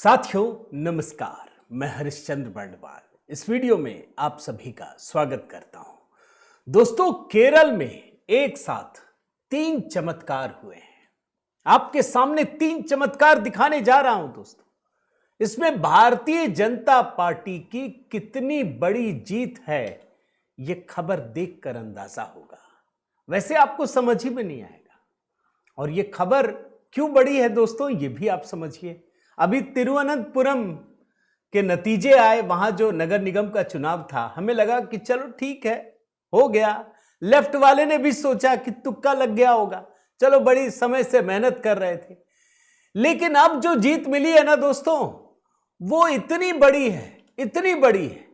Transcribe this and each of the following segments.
साथियों नमस्कार, मैं हरिश्चंद्र बर्णवाल इस वीडियो में आप सभी का स्वागत करता हूं। दोस्तों, केरल में एक साथ 3 चमत्कार हुए हैं। आपके सामने 3 चमत्कार दिखाने जा रहा हूं। दोस्तों, इसमें भारतीय जनता पार्टी की कितनी बड़ी जीत है, यह खबर देखकर अंदाजा होगा। वैसे आपको समझ ही में नहीं आएगा। और यह खबर क्यों बड़ी है दोस्तों, यह भी आप समझिए। अभी तिरुवनंतपुरम के नतीजे आए, वहां जो नगर निगम का चुनाव था, हमें लगा कि चलो ठीक है, हो गया। लेफ्ट वाले ने भी सोचा कि तुक्का लग गया होगा, चलो बड़ी समय से मेहनत कर रहे थे। लेकिन अब जो जीत मिली है ना दोस्तों, वो इतनी बड़ी है, इतनी बड़ी है।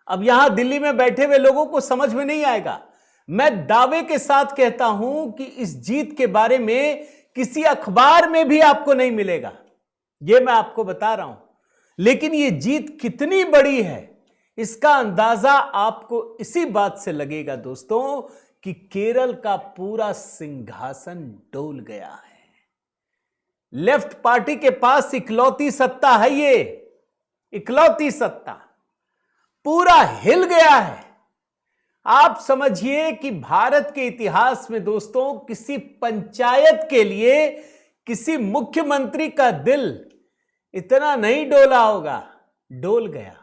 अब यहां दिल्ली में बैठे हुए लोगों को समझ में नहीं आएगा। मैं दावे के साथ कहता हूं कि इस जीत के बारे में किसी अखबार में भी आपको नहीं मिलेगा, यह मैं आपको बता रहा हूं। लेकिन यह जीत कितनी बड़ी है, इसका अंदाजा आपको इसी बात से लगेगा दोस्तों कि केरल का पूरा सिंहासन डोल गया है। लेफ्ट पार्टी के पास इकलौती सत्ता है, ये इकलौती सत्ता पूरा हिल गया है। आप समझिए कि भारत के इतिहास में दोस्तों किसी पंचायत के लिए किसी मुख्यमंत्री का दिल इतना नहीं डोला होगा, डोल गया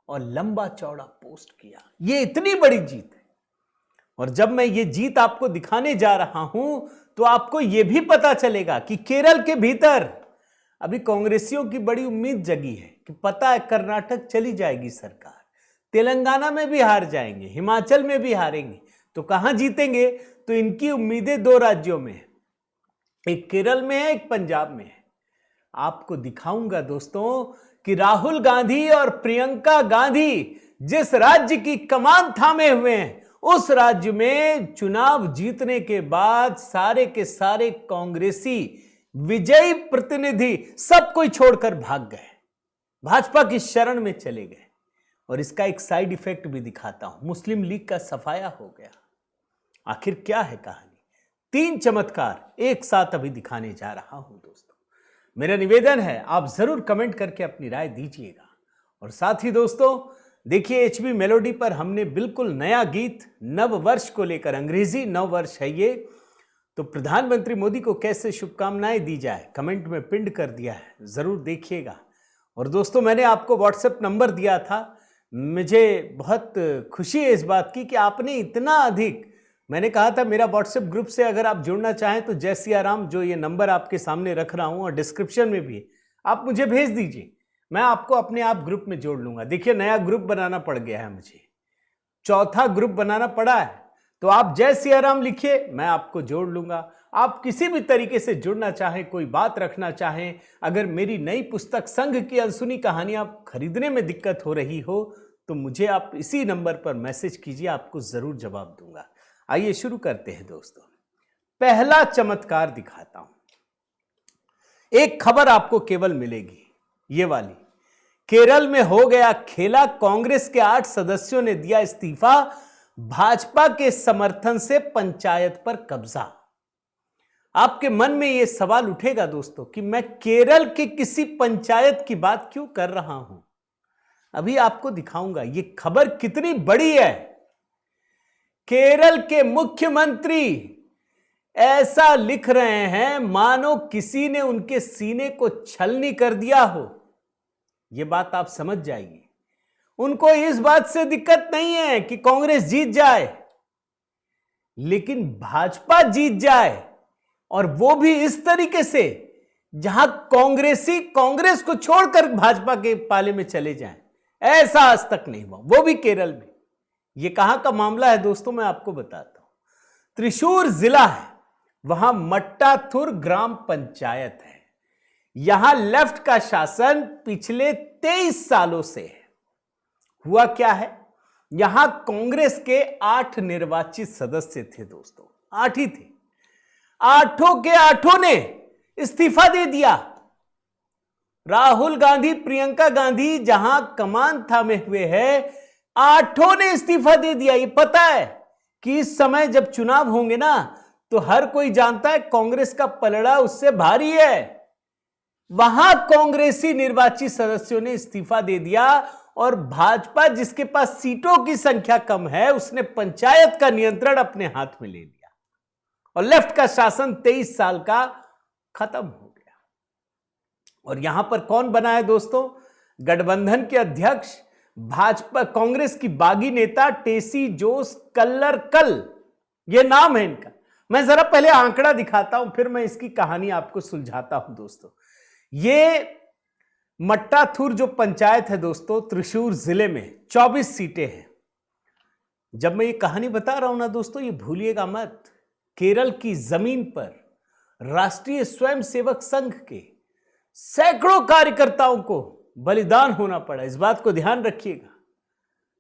और लंबा चौड़ा पोस्ट किया। यह इतनी बड़ी जीत है। और जब मैं ये जीत आपको दिखाने जा रहा हूं तो आपको यह भी पता चलेगा कि केरल के भीतर अभी कांग्रेसियों की बड़ी उम्मीद जगी है कि पता है कर्नाटक चली जाएगी सरकार, तेलंगाना में भी हार जाएंगे, हिमाचल में भी हारेंगे, तो कहां जीतेंगे? तो इनकी उम्मीदें 2 राज्यों में है, एक केरल में है, एक पंजाब में है। आपको दिखाऊंगा दोस्तों कि राहुल गांधी और प्रियंका गांधी जिस राज्य की कमान थामे हुए हैं, उस राज्य में चुनाव जीतने के बाद सारे के सारे कांग्रेसी विजयी प्रतिनिधि सब कोई छोड़कर भाग गए, भाजपा की शरण में चले गए। और इसका एक साइड इफेक्ट भी दिखाता हूं, मुस्लिम लीग का सफाया हो गया। आखिर क्या है कहानी? 3 चमत्कार एक साथ अभी दिखाने जा रहा हूं दोस्तों। मेरा निवेदन है आप जरूर कमेंट करके अपनी राय दीजिएगा। और साथ ही दोस्तों देखिए, एचबी मेलोडी पर हमने बिल्कुल नया गीत नव वर्ष को लेकर, अंग्रेजी नव वर्ष है ये, तो प्रधानमंत्री मोदी को कैसे शुभकामनाएं दी जाए कमेंट में पिन कर दिया है, जरूर देखिएगा। और दोस्तों मैंने आपको व्हाट्सएप नंबर दिया था, मुझे बहुत खुशी है इस बात की कि आपने इतना अधिक, मैंने कहा था मेरा व्हाट्सएप ग्रुप से अगर आप जुड़ना चाहें तो जय सिया राम, जो ये नंबर आपके सामने रख रहा हूं और डिस्क्रिप्शन में भी है, आप मुझे भेज दीजिए, मैं आपको अपने आप ग्रुप में जोड़ लूंगा। देखिए नया ग्रुप बनाना पड़ गया है, मुझे 4था ग्रुप बनाना पड़ा है, तो आप जय सिया राम लिखिए, मैं आपको जोड़ लूंगा। आप किसी भी तरीके से जुड़ना चाहें, कोई बात रखना चाहें, अगर मेरी नई पुस्तक संघ की अनसुनी कहानियां खरीदने में दिक्कत हो रही हो तो मुझे आप इसी नंबर पर मैसेज कीजिए, आपको जरूर जवाब दूंगा। आइए शुरू करते हैं दोस्तों। पहला चमत्कार दिखाता हूं। एक खबर आपको केवल मिलेगी, ये वाली। केरल में हो गया खेला, कांग्रेस के 8 सदस्यों ने दिया इस्तीफा, भाजपा के समर्थन से पंचायत पर कब्जा। आपके मन में यह सवाल उठेगा दोस्तों कि मैं केरल के किसी पंचायत की बात क्यों कर रहा हूं। अभी आपको दिखाऊंगा यह खबर कितनी बड़ी है। केरल के मुख्यमंत्री ऐसा लिख रहे हैं मानो किसी ने उनके सीने को छलनी कर दिया हो। यह बात आप समझ जाइए। उनको इस बात से दिक्कत नहीं है कि कांग्रेस जीत जाए, लेकिन भाजपा जीत जाए, और वो भी इस तरीके से जहां कांग्रेसी कांग्रेस को छोड़कर भाजपा के पाले में चले जाएं। ऐसा आज तक नहीं हुआ, वो भी केरल में। यह कहां का मामला है दोस्तों, मैं आपको बताता हूं। त्रिशूर जिला है, वहां मट्टाथुर ग्राम पंचायत है। यहां लेफ्ट का शासन पिछले 23 सालों से है। हुआ क्या है, यहां कांग्रेस के 8 निर्वाचित सदस्य थे दोस्तों, 8 ही थे। 8 के 8 ने इस्तीफा दे दिया। राहुल गांधी, प्रियंका गांधी जहां कमान थामे हुए हैं, 8 ने इस्तीफा दे दिया। ये पता है कि इस समय जब चुनाव होंगे ना, तो हर कोई जानता है कांग्रेस का पलड़ा उससे भारी है। वहां कांग्रेसी निर्वाचित सदस्यों ने इस्तीफा दे दिया और भाजपा, जिसके पास सीटों की संख्या कम है, उसने पंचायत का नियंत्रण अपने हाथ में ले लिया और लेफ्ट का शासन 23 साल का खत्म हो गया। और यहां पर कौन बना है दोस्तों? गठबंधन के अध्यक्ष, भाजपा कांग्रेस की बागी नेता टेसी जोस कल्लरकल, यह नाम है इनका। मैं जरा पहले आंकड़ा दिखाता हूं, फिर मैं इसकी कहानी आपको सुलझाता हूं दोस्तों। ये मट्टाथुर जो पंचायत है दोस्तों, त्रिशूर जिले में 24 सीटें हैं। जब मैं ये कहानी बता रहा हूं ना दोस्तों, ये भूलिएगा मत, केरल की जमीन पर राष्ट्रीय स्वयंसेवक संघ के सैकड़ों कार्यकर्ताओं को बलिदान होना पड़ा। इस बात को ध्यान रखिएगा।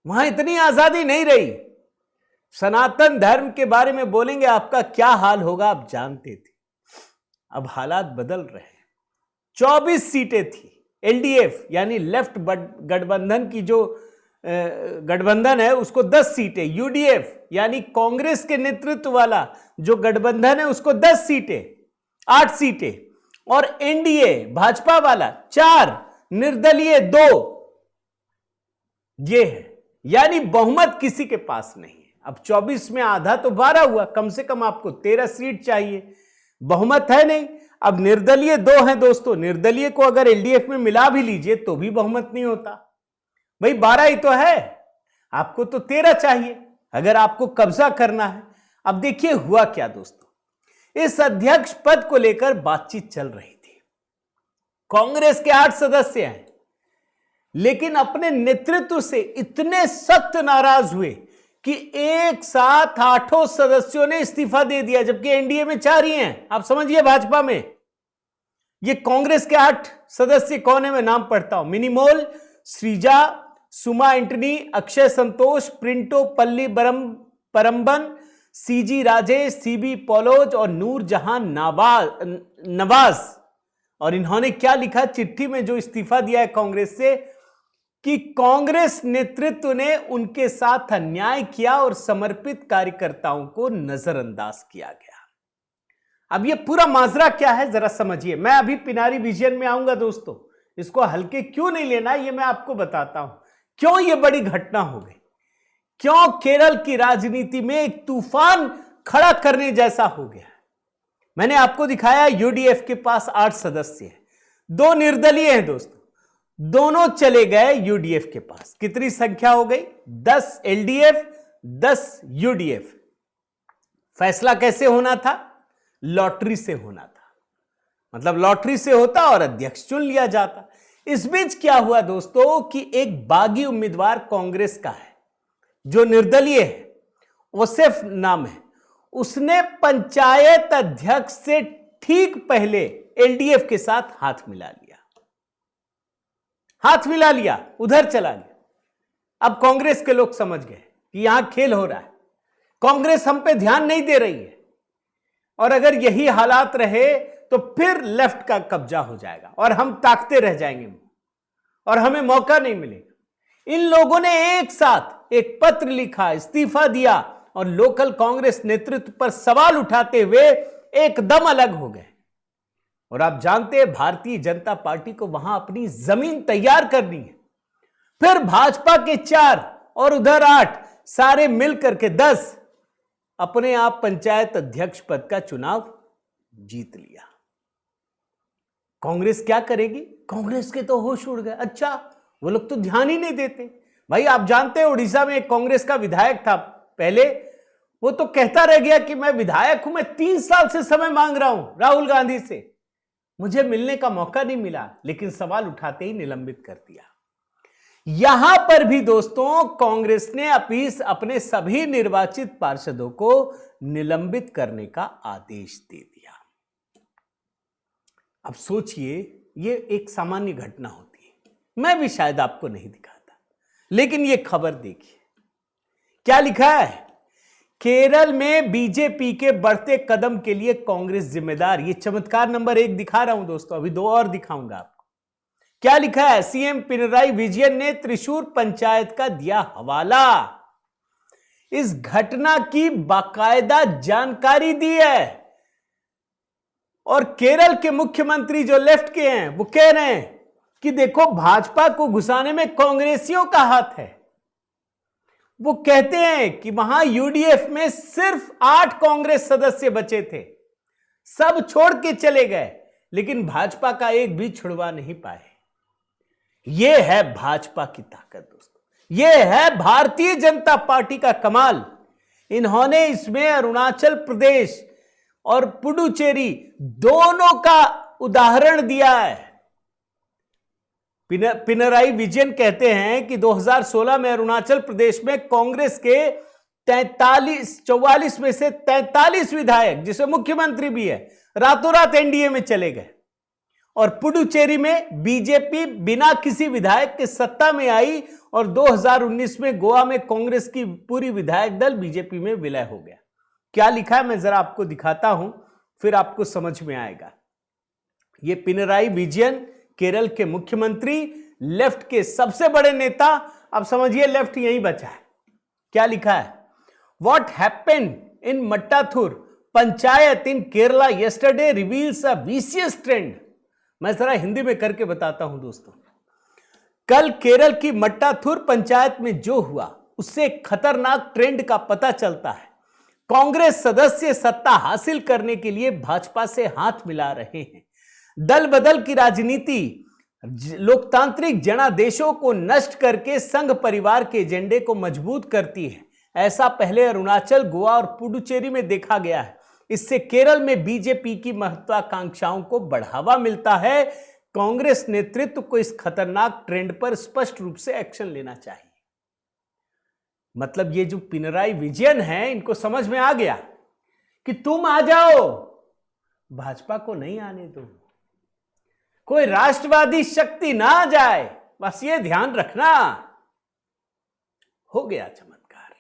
वहां इतनी आजादी नहीं रही। सनातन धर्म के बारे में बोलेंगे, आपका क्या हाल होगा आप जानते थे। अब हालात बदल रहे हैं। 24 सीटें थी। एलडीएफ यानी लेफ्ट गठबंधन की जो गठबंधन है उसको 10 सीटें, यूडीएफ यानी कांग्रेस के नेतृत्व वाला जो गठबंधन है उसको 10 सीटें, 8 सीटें, और एनडीए भाजपा वाला 4, निर्दलीय 2। ये है, यानी बहुमत किसी के पास नहीं है। अब 24 में आधा तो 12 हुआ, कम से कम आपको 13 सीट चाहिए, बहुमत है नहीं। अब निर्दलीय 2 हैं दोस्तों, निर्दलीय को अगर एलडीएफ में मिला भी लीजिए तो भी बहुमत नहीं होता। भाई 12 ही तो है, आपको तो 13 चाहिए अगर आपको कब्जा करना है। अब देखिए हुआ क्या दोस्तों, इस अध्यक्ष पद को लेकर बातचीत चल रही थी। कांग्रेस के 8 सदस्य हैं, लेकिन अपने नेतृत्व से इतने सख्त नाराज हुए कि एक साथ 8 सदस्यों ने इस्तीफा दे दिया, जबकि एनडीए में 4 ही हैं। आप समझिए भाजपा में ये कांग्रेस के 8 सदस्य कौन है, मैं नाम पढ़ता हूं। मिनिमोल, श्रीजा, सुमा एंटनी, अक्षय संतोष, प्रिंटो पल्ली परम्बन, सीजी राजेश, सीबी पॉलोज और नूर जहां नवाज। और इन्होंने क्या लिखा चिट्ठी में जो इस्तीफा दिया है कांग्रेस से, कि कांग्रेस नेतृत्व ने उनके साथ अन्याय किया और समर्पित कार्यकर्ताओं को नजरअंदाज किया गया। अब ये पूरा माजरा क्या है जरा समझिए। मैं अभी पिनारी विजन में आऊंगा दोस्तों, इसको हल्के क्यों नहीं लेना ये मैं आपको बताता हूं। क्यों ये बड़ी घटना हो गई, क्यों केरल की राजनीति में एक तूफान खड़ा करने जैसा हो गया। मैंने आपको दिखाया यूडीएफ के पास 8 सदस्य हैं, 2 निर्दलीय हैं दोस्तों, दोनों चले गए यूडीएफ के पास। कितनी संख्या हो गई? 10 एलडीएफ, 10 यूडीएफ। फैसला कैसे होना था? लॉटरी से होना था। मतलब लॉटरी से होता और अध्यक्ष चुन लिया जाता। इस बीच क्या हुआ दोस्तों कि एक बागी उम्मीदवार कांग्रेस का है जो निर्दलीय है, ओसेफ नाम है, उसने पंचायत अध्यक्ष से ठीक पहले एलडीएफ के साथ हाथ मिला लिया, उधर चला गया। अब कांग्रेस के लोग समझ गए कि यहां खेल हो रहा है, कांग्रेस हम पे ध्यान नहीं दे रही है, और अगर यही हालात रहे तो फिर लेफ्ट का कब्जा हो जाएगा और हम ताकते रह जाएंगे और हमें मौका नहीं मिलेगा। इन लोगों ने एक साथ एक पत्र लिखा, इस्तीफा दिया और लोकल कांग्रेस नेतृत्व पर सवाल उठाते हुए एकदम अलग हो गए। और आप जानते हैं भारतीय जनता पार्टी को वहां अपनी जमीन तैयार करनी है। फिर भाजपा के 4 और उधर 8, सारे मिलकर के 10 अपने आप पंचायत अध्यक्ष पद का चुनाव जीत लिया। कांग्रेस क्या करेगी? कांग्रेस के तो होश उड़ गए। अच्छा, वो लोग तो ध्यान ही नहीं देते। भाई आप जानते हैं उड़ीसा में एक कांग्रेस का विधायक था पहले, वो तो कहता रह गया कि मैं विधायक हूं, मैं 3 साल से समय मांग रहा हूं राहुल गांधी से, मुझे मिलने का मौका नहीं मिला, लेकिन सवाल उठाते ही निलंबित कर दिया। यहां पर भी दोस्तों कांग्रेस ने अपने सभी निर्वाचित पार्षदों को निलंबित करने का आदेश दे दिया। अब सोचिए, ये एक सामान्य घटना होती है, मैं भी शायद आपको नहीं दिखाता, लेकिन ये खबर देखिए क्या लिखा है। केरल में बीजेपी के बढ़ते कदम के लिए कांग्रेस जिम्मेदार। ये चमत्कार नंबर 1 दिखा रहा हूं दोस्तों, अभी 2 और दिखाऊंगा आपको। क्या लिखा है? सीएम पिनराई विजयन ने त्रिशूर पंचायत का दिया हवाला। इस घटना की बाकायदा जानकारी दी है। और केरल के मुख्यमंत्री जो लेफ्ट के हैं वो कह रहे हैं कि देखो भाजपा को घुसाने में कांग्रेसियों का हाथ है। वो कहते हैं कि वहां यूडीएफ में सिर्फ 8 कांग्रेस सदस्य बचे थे, सब छोड़ के चले गए, लेकिन भाजपा का एक भी छुड़वा नहीं पाए। यह है भाजपा की ताकत दोस्तों, यह है भारतीय जनता पार्टी का कमाल। इन्होंने इसमें अरुणाचल प्रदेश और पुडुचेरी दोनों का उदाहरण दिया है। पिनराई विजयन कहते हैं कि 2016 में अरुणाचल प्रदेश में कांग्रेस के 44 में से 43 विधायक, जिसमें मुख्यमंत्री भी है, रातों रात एनडीए में चले गए। और पुडुचेरी में बीजेपी बिना किसी विधायक के सत्ता में आई और 2019 में गोवा में कांग्रेस की पूरी विधायक दल बीजेपी में विलय हो गया। क्या लिखा है मैं जरा आपको दिखाता हूं, फिर आपको समझ में आएगा। यह पिनराई विजयन, केरल के मुख्यमंत्री, लेफ्ट के सबसे बड़े नेता। अब समझिए लेफ्ट यहीं बचा है। क्या लिखा है? What happened in Mattathur panchayat in Kerala yesterday reveals a vicious trend. मैं जरा हिंदी में करके बताता हूं दोस्तों। कल केरल की मट्टाथुर पंचायत में जो हुआ उससे एक खतरनाक ट्रेंड का पता चलता है। कांग्रेस सदस्य सत्ता हासिल करने के लिए भाजपा से हाथ मिला रहे हैं। दल बदल की राजनीति लोकतांत्रिक जनादेशों को नष्ट करके संघ परिवार के एजेंडे को मजबूत करती है। ऐसा पहले अरुणाचल, गोवा और पुडुचेरी में देखा गया है। इससे केरल में बीजेपी की महत्वाकांक्षाओं को बढ़ावा मिलता है। कांग्रेस नेतृत्व को इस खतरनाक ट्रेंड पर स्पष्ट रूप से एक्शन लेना चाहिए। मतलब ये जो पिनराई विजयन है, इनको समझ में आ गया कि तुम आ जाओ, भाजपा को नहीं आने दो, कोई राष्ट्रवादी शक्ति ना आ जाए, बस ये ध्यान रखना। हो गया चमत्कार।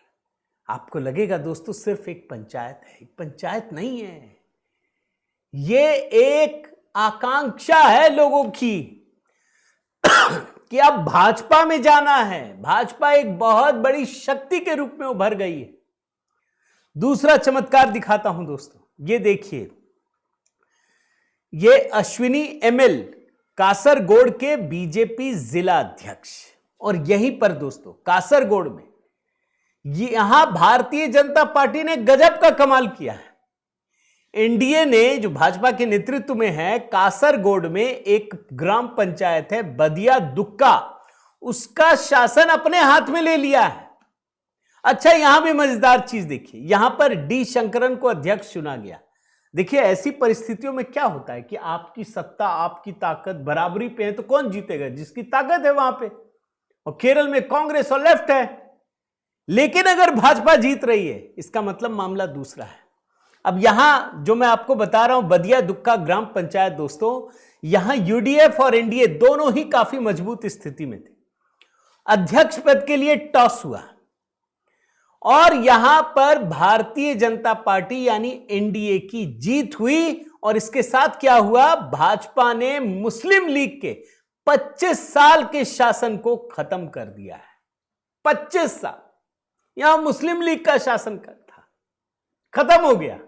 आपको लगेगा दोस्तों सिर्फ एक पंचायत है, एक पंचायत नहीं है, ये एक आकांक्षा है लोगों की कि अब भाजपा में जाना है। भाजपा एक बहुत बड़ी शक्ति के रूप में उभर गई है। दूसरा चमत्कार दिखाता हूं दोस्तों, ये देखिए, ये अश्विनी एमएल कासरगोड के बीजेपी जिला अध्यक्ष। और यहीं पर दोस्तों कासरगोड में यहां भारतीय जनता पार्टी ने गजब का कमाल किया है। एनडीए ने, जो भाजपा के नेतृत्व में है, कासरगोड में एक ग्राम पंचायत है बदिया दुक्का, उसका शासन अपने हाथ में ले लिया है। अच्छा, यहां भी मजेदार चीज देखिए, यहां पर डी शंकरन को अध्यक्ष चुना गया। देखिए ऐसी परिस्थितियों में क्या होता है कि आपकी सत्ता, आपकी ताकत बराबरी पे है तो कौन जीतेगा? जिसकी ताकत है वहां पे। और केरल में कांग्रेस और लेफ्ट है, लेकिन अगर भाजपा जीत रही है, इसका मतलब मामला दूसरा है। अब यहां जो मैं आपको बता रहा हूं बदिया दुक्का ग्राम पंचायत दोस्तों, यहां यूडीएफ और एनडीए दोनों ही काफी मजबूत स्थिति में थे। अध्यक्ष पद के लिए टॉस हुआ और यहां पर भारतीय जनता पार्टी यानी एनडीए की जीत हुई। और इसके साथ क्या हुआ? भाजपा ने मुस्लिम लीग के 25 साल के शासन को खत्म कर दिया है। 25 साल यहां मुस्लिम लीग का शासन था, खत्म हो गया।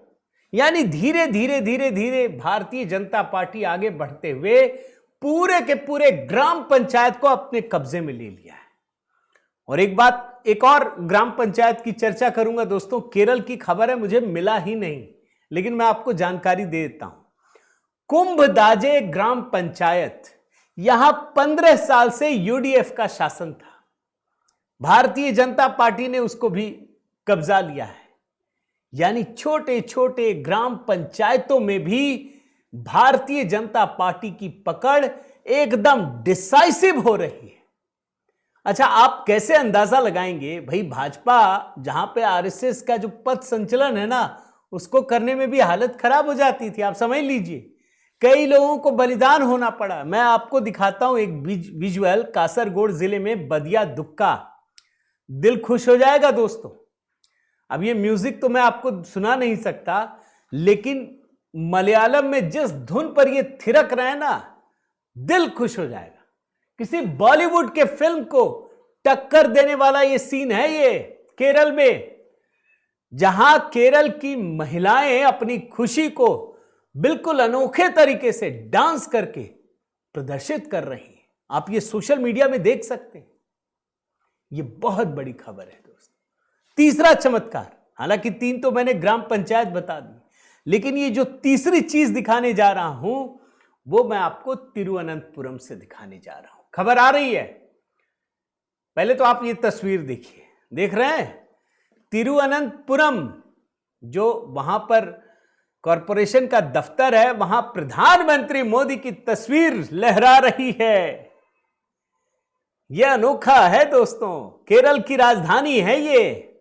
यानी धीरे धीरे धीरे धीरे भारतीय जनता पार्टी आगे बढ़ते हुए पूरे के पूरे ग्राम पंचायत को अपने कब्जे में ले लिया है। और एक और ग्राम पंचायत की चर्चा करूंगा दोस्तों। केरल की खबर है, मुझे मिला ही नहीं, लेकिन मैं आपको जानकारी दे देता हूं। कुंभदाजे ग्राम पंचायत, यहां 15 साल से यूडीएफ का शासन था, भारतीय जनता पार्टी ने उसको भी कब्जा लिया है। यानी छोटे छोटे ग्राम पंचायतों में भी भारतीय जनता पार्टी की पकड़ एकदम डिसाइसिव हो रही है। अच्छा, आप कैसे अंदाजा लगाएंगे भाई? भाजपा जहां पे आरएसएस का जो पथ संचलन है ना, उसको करने में भी हालत खराब हो जाती थी। आप समझ लीजिए, कई लोगों को बलिदान होना पड़ा। मैं आपको दिखाता हूं एक विजुअल, कासरगोड जिले में बदिया दुक्का। दिल खुश हो जाएगा दोस्तों। अब ये म्यूजिक तो मैं आपको सुना नहीं सकता, लेकिन मलयालम में जिस धुन पर ये थिरक रहे हैं ना, दिल खुश हो जाएगा। किसी बॉलीवुड के फिल्म को टक्कर देने वाला ये सीन है। ये केरल में, जहां केरल की महिलाएं अपनी खुशी को बिल्कुल अनोखे तरीके से डांस करके प्रदर्शित कर रही है। आप ये सोशल मीडिया में देख सकते हैं। ये बहुत बड़ी खबर है दोस्तों। तीसरा चमत्कार, हालांकि 3 तो मैंने ग्राम पंचायत बता दी, लेकिन ये जो तीसरी चीज दिखाने जा रहा हूं वो मैं आपको तिरुवनंतपुरम से दिखाने जा रहा हूं। खबर आ रही है। पहले तो आप ये तस्वीर देखिए, देख रहे हैं तिरुवनंतपुरम, जो वहां पर कॉरपोरेशन का दफ्तर है, वहां प्रधानमंत्री मोदी की तस्वीर लहरा रही है। यह अनोखा है दोस्तों। केरल की राजधानी है ये।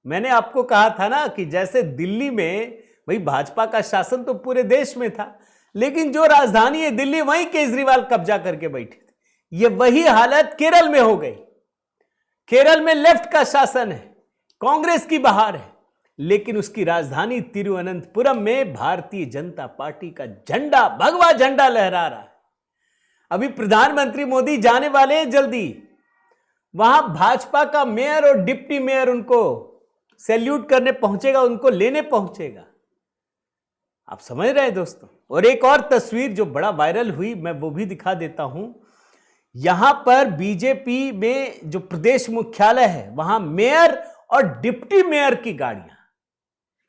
मैंने आपको कहा था ना कि जैसे दिल्ली में भाई भाजपा का शासन तो पूरे देश में था, लेकिन जो राजधानी है दिल्ली, वहीं केजरीवाल कब्जा करके बैठे थे। ये वही हालत केरल में हो गई। केरल में लेफ्ट का शासन है, कांग्रेस की बहार है, लेकिन उसकी राजधानी तिरुवनंतपुरम में भारतीय जनता पार्टी का झंडा, भगवा झंडा लहरा रहा है। अभी प्रधानमंत्री मोदी जाने वाले हैं जल्दी। वहां भाजपा का मेयर और डिप्टी मेयर उनको सैल्यूट करने पहुंचेगा, उनको लेने पहुंचेगा। आप समझ रहे हैं दोस्तों। और एक और तस्वीर जो बड़ा वायरल हुई, मैं वो भी दिखा देता हूं। यहां पर बीजेपी में जो प्रदेश मुख्यालय है, वहां मेयर और डिप्टी मेयर की गाड़ियां,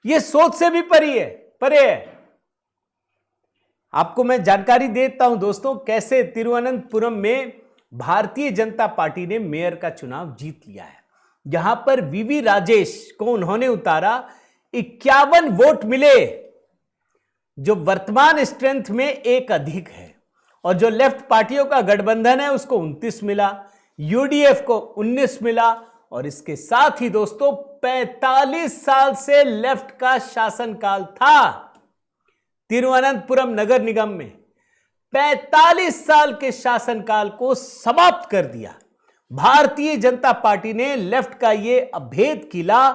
ये सोच से भी परे है। आपको मैं जानकारी देता हूं दोस्तों, कैसे तिरुवनंतपुरम में भारतीय जनता पार्टी ने मेयर का चुनाव जीत लिया है। यहां पर वीवी राजेश को उन्होंने उतारा, 51 वोट मिले, जो वर्तमान स्ट्रेंथ में एक अधिक है। और जो लेफ्ट पार्टियों का गठबंधन है उसको 29 मिला, यूडीएफ को 19 मिला। और इसके साथ ही दोस्तों 45 साल से लेफ्ट का शासनकाल था तिरुवनंतपुरम नगर निगम में। 45 साल के शासनकाल को समाप्त कर दिया। भारतीय जनता पार्टी ने लेफ्ट का यह अभेद किला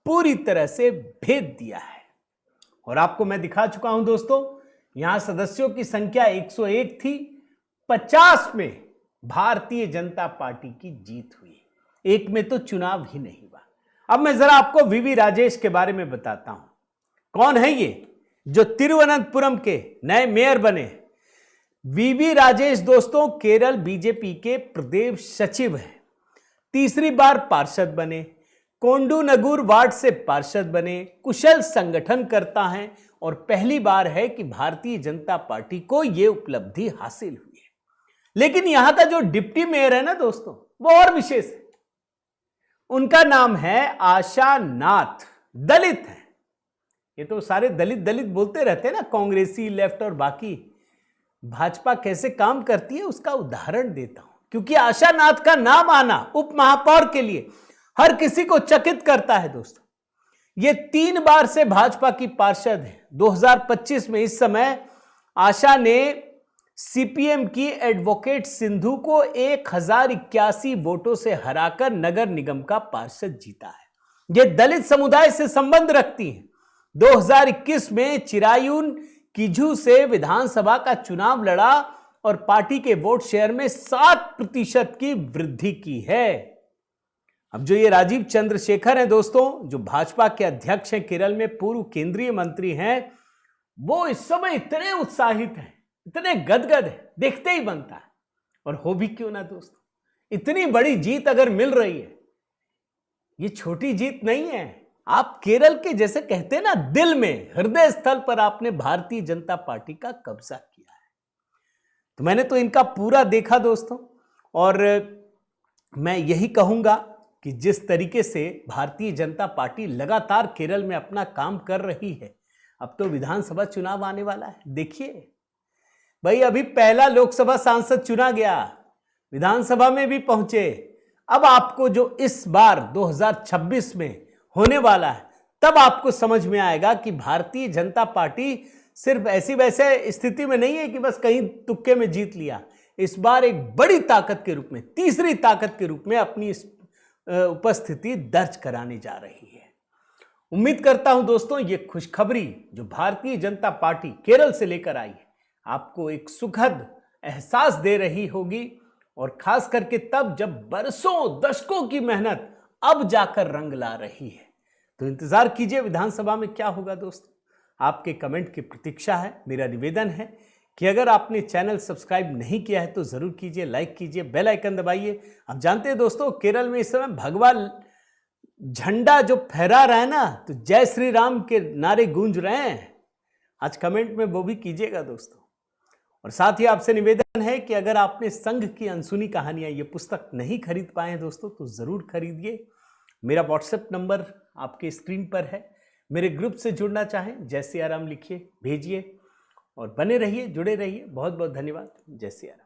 पूरी तरह से भेद दिया है। और आपको मैं दिखा चुका हूं दोस्तों, यहां सदस्यों की संख्या 101 थी, 50 में भारतीय जनता पार्टी की जीत हुई, एक में तो चुनाव ही नहीं हुआ। अब मैं जरा आपको वीवी राजेश के बारे में बताता हूं। कौन है ये जो तिरुवनंतपुरम के नए मेयर बने? वीवी राजेश दोस्तों केरल बीजेपी के प्रदेश सचिव हैं, तीसरी बार पार्षद बने, कोंडूनगुर वार्ड से पार्षद बने, कुशल संगठन करता है और पहली बार है कि भारतीय जनता पार्टी को यह उपलब्धि हासिल हुई है। लेकिन यहां का जो डिप्टी मेयर है ना दोस्तों, वो और विशेष है। उनका नाम है आशा नाथ, दलित है। ये तो सारे दलित दलित बोलते रहते हैं ना, कांग्रेसी, लेफ्ट और बाकी। भाजपा कैसे काम करती है उसका उदाहरण देता हूं, क्योंकि आशा नाथ का नाम आना उप महापौर के लिए हर किसी को चकित करता है दोस्तों। ये 3 बार से भाजपा की पार्षद है। 2025 में इस समय आशा ने सीपीएम की एडवोकेट सिंधु को 1081 वोटों से हराकर नगर निगम का पार्षद जीता है। ये दलित समुदाय से संबंध रखती है। 2021 में चिरायून किझू से विधानसभा का चुनाव लड़ा और पार्टी के वोट शेयर में 7% की वृद्धि की है। अब जो ये राजीव चंद्रशेखर हैं दोस्तों, जो भाजपा के अध्यक्ष हैं केरल में, पूर्व केंद्रीय मंत्री हैं, वो इस समय इतने उत्साहित हैं, इतने गदगद है, देखते ही बनता है। और हो भी क्यों ना दोस्तों, इतनी बड़ी जीत अगर मिल रही है, ये छोटी जीत नहीं है। आप केरल के, जैसे कहते हैं ना, दिल में, हृदय स्थल पर आपने भारतीय जनता पार्टी का कब्जा किया है। तो मैंने तो इनका पूरा देखा दोस्तों, और मैं यही कहूंगा कि जिस तरीके से भारतीय जनता पार्टी लगातार केरल में अपना काम कर रही है, अब तो विधानसभा चुनाव आने वाला है। देखिए भाई, अभी पहला लोकसभा सांसद चुना गया, विधानसभा में भी पहुंचे। अब आपको जो इस बार 2026 में होने वाला है, तब आपको समझ में आएगा कि भारतीय जनता पार्टी सिर्फ ऐसी वैसे स्थिति में नहीं है कि बस कहीं तुक्के में जीत लिया। इस बार एक बड़ी ताकत के रूप में, तीसरी ताकत के रूप में अपनी उपस्थिति दर्ज कराने जा रही है। उम्मीद करता हूं दोस्तों, ये खुशखबरी जो भारतीय जनता पार्टी केरल से लेकर आई है, आपको एक सुखद एहसास दे रही होगी। और खास करके तब जब बरसों, दशकों की मेहनत अब जाकर रंग ला रही है। तो इंतजार कीजिए विधानसभा में क्या होगा दोस्तों। आपके कमेंट की प्रतीक्षा है। मेरा निवेदन है कि अगर आपने चैनल सब्सक्राइब नहीं किया है तो जरूर कीजिए, लाइक कीजिए, बेल आइकन दबाइए। आप जानते हैं दोस्तों, केरल में इस समय भगवा झंडा जो फहरा रहा है ना, तो जय श्री राम के नारे गूंज रहे हैं। आज कमेंट में वो भी कीजिएगा दोस्तों। और साथ ही आपसे निवेदन है कि अगर आपने संघ की अनसुनी कहानियां ये पुस्तक नहीं खरीद पाए हैं दोस्तों, तो जरूर खरीदिए। मेरा व्हाट्सएप नंबर आपके स्क्रीन पर है। मेरे ग्रुप से जुड़ना चाहें, जय सिया राम लिखिए, भेजिए और बने रहिए, जुड़े रहिए। बहुत बहुत धन्यवाद। जय सिया राम।